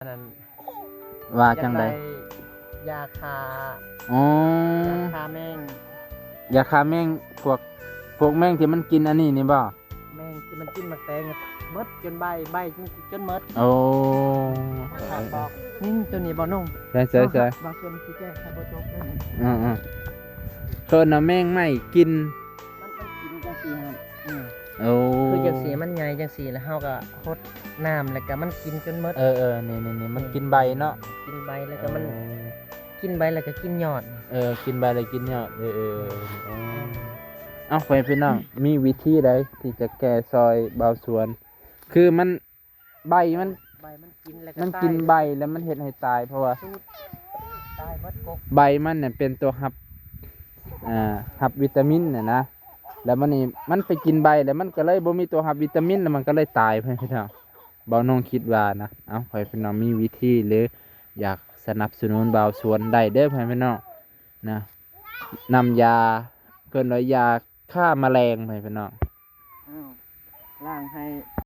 อันนั้นว่าจังได๋ยาคาอ๋อยาคาแมงยาฆ่าแมงพวกแมงที่มันกินอันนี้นี่บ่แมงที่มันกินหมากแตงมดจนใบจนมดโอ้บอกนี่ตัวนี้บ่นุ่ง ใช่ บางส่วนสิแก้ถ้าบ่จบเลย อือเพิ่นน่ะแมงไม่กินมันกินจังซี่ครับโอ้ คือจังซี่มันใหญ่จังซี่แล้วเฮาก็ฮดน้ำแล้วก็มันกินจนมดนี่มันกินใบเนาะ กินใบแล้วก็มันกินใบแล้วก็กินยอดกินใบแล้วกินยอดเอ้าไปพี่น้องมีวิธีใดที่จะแก้ซอยเบาสวน คือมันใบมัน ใบมันกินแล้วก็ มันกินใบแล้วมันเฮ็ดให้ตายเพราะว่า ตายมดกก ใบมันเนี่ยเป็นตัวหับวิตามินน่ะนะแล้วมันนี่มันไปกินใบแล้วมันก็เลยบ่มีตัวหับวิตามินแล้วมันก็เลยตายพี่น้องเบาน้องคิดว่านะเอ้าพี่น้องมีวิธีหรืออยากสนับสนุนเบาสวนได้เด้อพี่น้องนะนำยาเกินร้อยยาฆ่าแมลงพี่น้องล้างให้